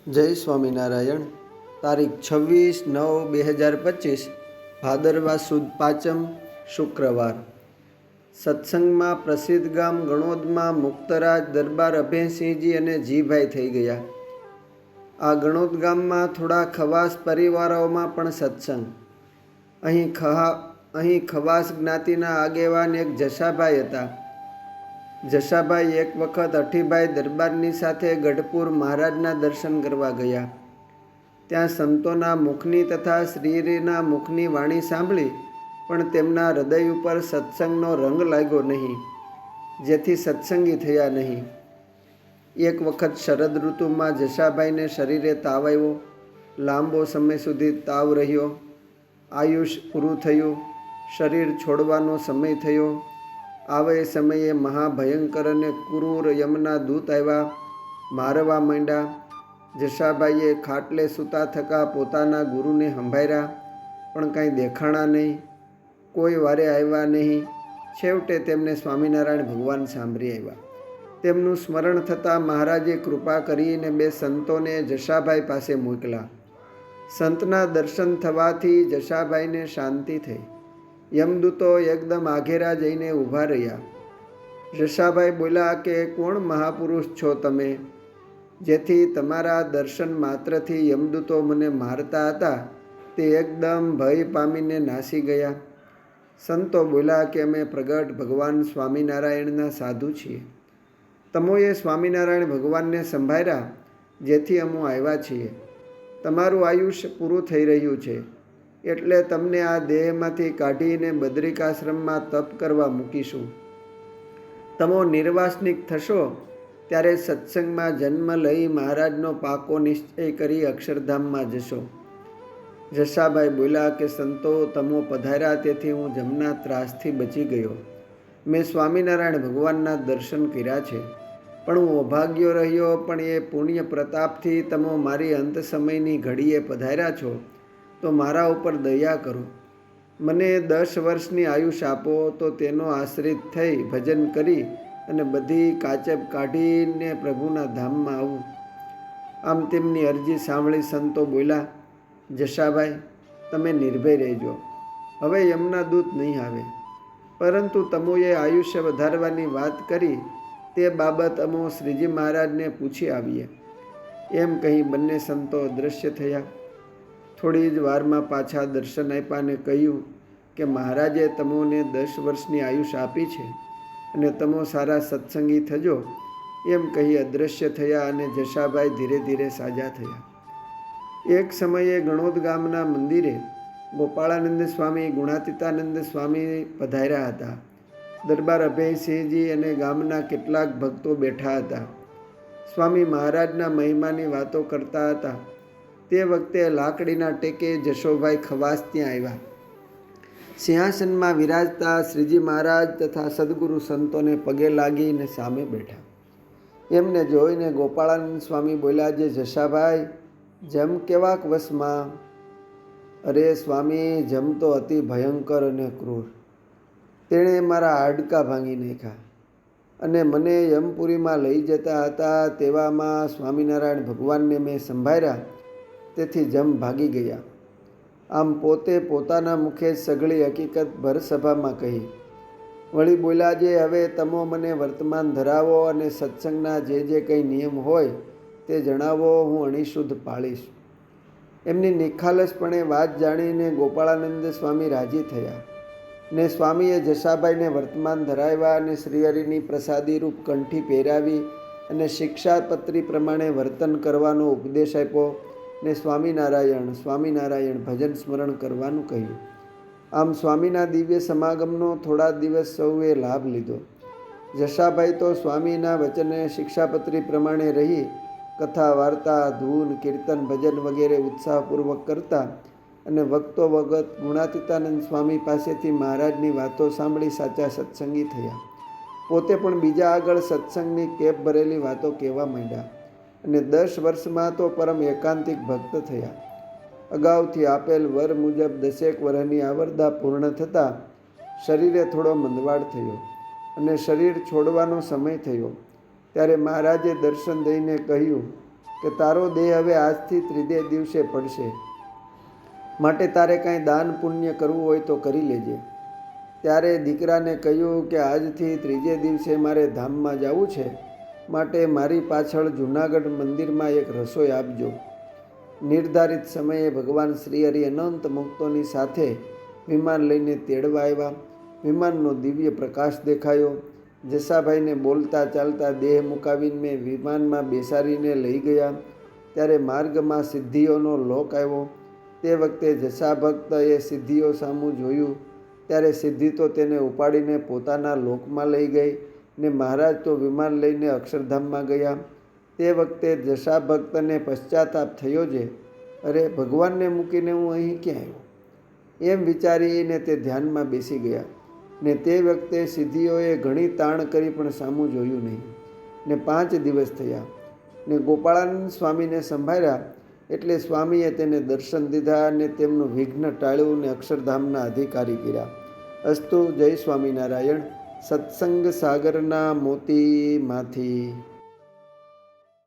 જય સ્વામિનારાયણ. તારીખ 26/9/2025 ભાદરવા સુદ પાંચમ શુક્રવાર. સત્સંગમાં પ્રસિદ્ધ ગામ ગણોદમાં મુક્તરાજ દરબાર અભયસિંહજી અને જીભાઈ થઈ ગયા. આ ગણોદ ગામમાં થોડા ખવાસ પરિવારોમાં પણ સત્સંગ. અહીં ખવાસ જ્ઞાતિના આગેવાન એક જશાભાઈ હતા. જશાભાઈ એક વખત અઠીભાઈ દરબારની સાથે ગઢપુર મહારાજના દર્શન કરવા ગયા. ત્યાં સંતોના મુખની તથા શ્રીના મુખની વાણી સાંભળી, પણ તેમના હૃદય ઉપર સત્સંગનો રંગ લાગ્યો નહીં, જેથી સત્સંગી થયા નહીં. એક વખત શરદ ઋતુમાં જશાભાઈને શરીરે તાવ આવ્યો. લાંબો સમય સુધી તાવ રહ્યો. આયુષ પૂરું થયું. શરીર છોડવાનો સમય થયો. આવે સમયે મહાભયંકર અને ક્રૂર યમના દૂત આવ્યા, મારવા માંડ્યા. જશાભાઈએ ખાટલે સૂતા થકા પોતાના ગુરુને સંભાળ્યા, પણ કાંઈ દેખાણા નહીં, કોઈ વારે આવ્યા નહીં. છેવટે તેમને સ્વામિનારાયણ ભગવાન સાંભળી આવ્યા. તેમનું સ્મરણ થતાં મહારાજે કૃપા કરીને બે સંતોને જશાભાઈ પાસે મોકલ્યા. સંતના દર્શન થવાથી જશાભાઈને શાંતિ થઈ. યમદૂતો એકદમ આઘેરા જઈને ઊભા રહ્યા. જશાભાઈ બોલ્યા કે કોણ મહાપુરુષ છો તમે, જેથી તમારા દર્શન માત્રથી યમદૂતો મને મારતા હતા તે એકદમ ભય પામીને નાસી ગયા. સંતો બોલ્યા કે અમે પ્રગટ ભગવાન સ્વામિનારાયણના સાધુ છીએ. તમોએ સ્વામિનારાયણ ભગવાનને સંભાળ્યા, જેથી અમે આવ્યા છીએ. તમારું આયુષ્ય પૂરું થઈ રહ્યું છે, એટલે તમને આ દેહમાંથી કાઢીને બદ્રિકાશ્રમમાં તપ કરવા મૂકીશું. તમો નિર્વાસનિક થશો ત્યારે સત્સંગમાં જન્મ લઈ મહારાજનો પાકો નિશ્ચય કરી અક્ષરધામમાં જશો. જશાભાઈ બોલ્યા કે સંતો તમો પધાર્યા તેથી હું જમના ત્રાસથી બચી ગયો. મેં સ્વામિનારાયણ ભગવાનના દર્શન કર્યા છે, પણ હું અભાગ્યો રહ્યો. પણ એ પુણ્ય પ્રતાપથી તમો મારી અંત સમયની ઘડીએ પધાર્યા છો, તો મારા ઉપર દયા કરો. મને 10 વર્ષની આયુષ આપો, તો તેનો આશ્રિત થઈ ભજન કરી અને બધી કાચબ કાઢીને પ્રભુના ધામમાં આવું. આમ તેમની અરજી સાંભળી સંતો બોલ્યા, જશાભાઈ તમે નિર્ભય રહેજો, હવે યમના દૂત નહીં આવે. પરંતુ તમોએ આયુષ્ય વધારવાની વાત કરી તે બાબત અમો શ્રીજી મહારાજને પૂછી આવીએ. એમ કહી બંને સંતો અદૃશ્ય થયા. થોડી જ વારમાં પાછા દર્શન આપ્યા અને કહ્યું કે મહારાજે તમોને 10 વર્ષની આયુષ આપી છે અને તમો સારા સત્સંગી થજો. એમ કહી અદૃશ્ય થયા અને જશાભાઈ ધીરે ધીરે સાજા થયા. એક સમયે ગણોદ ગામના મંદિરે ગોપાળાનંદ સ્વામી, ગુણાતીતાનંદ સ્વામી પધાર્યા હતા. દરબાર અભયસિંહજી અને ગામના કેટલાક ભક્તો બેઠા હતા. સ્વામી મહારાજના મહિમાની વાતો કરતા હતા. તે વખતે લાકડીના ટેકે જશોભાઈ ખવાસ ત્યાં આવ્યા. સિંહાસનમાં વિરાજતા શ્રીજી મહારાજ તથા સદગુરુ સંતોને પગે લાગીને સામે બેઠા. એમને જોઈને ગોપાળાનંદ સ્વામી બોલ્યા, જે જશાભાઈ જમ કેવાક વશમાં? અરે સ્વામી, જમ તો અતિ ભયંકર અને ક્રૂર. તેણે મારા હાડકાં ભાંગી નાખ્યા અને મને યમપુરીમાં લઈ જતા હતા. તેવામાં સ્વામિનારાયણ ભગવાનને મેં સંભાળ્યા, તેથી જમ ભાગી ગયા. આમ પોતે પોતાના મુખે સઘળી હકીકત ભરસભામાં કહી. વળી બોલ્યા, જે હવે તમો મને વર્તમાન ધરાવો અને સત્સંગના જે કંઈ નિયમ હોય તે જણાવો, હું અણીશુદ્ધ પાળીશ. એમની નિખાલસપણે વાત જાણીને ગોપાળાનંદ સ્વામી રાજી થયા ને સ્વામીએ જશાભાઈને વર્તમાન ધરાવ્યા અને શ્રીહરિની પ્રસાદી રૂપ કંઠી પહેરાવી અને શિક્ષાપત્રી પ્રમાણે વર્તન કરવાનો ઉપદેશ આપ્યો ને સ્વામિનારાયણ સ્વામિનારાયણ ભજન સ્મરણ કરવાનું કહ્યું. આમ સ્વામીના દિવ્ય સમાગમનો થોડા દિવસ સૌએ લાભ લીધો. જશાભાઈ તો સ્વામીના વચને શિક્ષાપત્રી પ્રમાણે રહી કથા, વાર્તા, ધૂન, કીર્તન, ભજન વગેરે ઉત્સાહપૂર્વક કરતા અને વખતો વખત ગુણાતીતાનંદ સ્વામી પાસેથી મહારાજની વાતો સાંભળી સાચા સત્સંગી થયા. પોતે પણ બીજા આગળ સત્સંગની કેપ ભરેલી વાતો કહેવા માંડ્યા અને 10 વર્ષમાં તો પરમ એકાંતિક ભક્ત થયા. અગાઉથી આપેલ વર મુજબ 10 વર્ષની આવરદા પૂર્ણ થતાં શરીરે થોડો મંદવાડ થયો અને શરીર છોડવાનો સમય થયો. ત્યારે મહારાજે દર્શન દઈને કહ્યું કે તારો દેહ હવે આજથી ત્રીજે દિવસે પડશે, માટે તારે કાંઈ દાન પુણ્ય કરવું હોય તો કરી લેજે. ત્યારે દીકરાને કહ્યું કે આજથી ત્રીજે દિવસે મારે ધામમાં જવું છે, માટે મારી પાછળ જૂનાગઢ મંદિરમાં એક રસોઈ આપજો. નિર્ધારિત સમયે ભગવાન શ્રીહરિ અનંત મુક્તોની સાથે વિમાન લઈને તેડવા આવ્યા. વિમાનનો દિવ્ય પ્રકાશ દેખાયો. જસાભાઈને બોલતા ચાલતા દેહ મુકાવીને વિમાનમાં બેસાડીને લઈ ગયા. ત્યારે માર્ગમાં સિદ્ધિઓનો લોક આવ્યો. તે વખતે જસા ભક્તએ સિદ્ધિઓ સામું જોયું ત્યારે સિદ્ધિ તો તેને ઉપાડીને પોતાના લોકમાં લઈ ગઈ ને મહારાજ તો વિમાન લઈને અક્ષરધામમાં ગયા. તે વખતે જસા ભક્તને પશ્ચાતાપ થયો છે, અરે ભગવાનને મૂકીને હું અહીં ક્યાં આવ્યો, એમ વિચારીને તે ધ્યાનમાં બેસી ગયા. ને તે વખતે સિદ્ધિઓએ ઘણી તાણ કરી પણ સામું જોયું નહીં. ને 5 દિવસ થયા ને ગોપાળાનંદ સ્વામીને સંભાળ્યા એટલે સ્વામીએ તેને દર્શન દીધા અને તેમનું વિઘ્ન ટાળ્યું ને અક્ષરધામના અધિકારી કર્યા. અસ્તુ. જય સ્વામિનારાયણ. સત્સંગ સાગરના મોતીમાંથી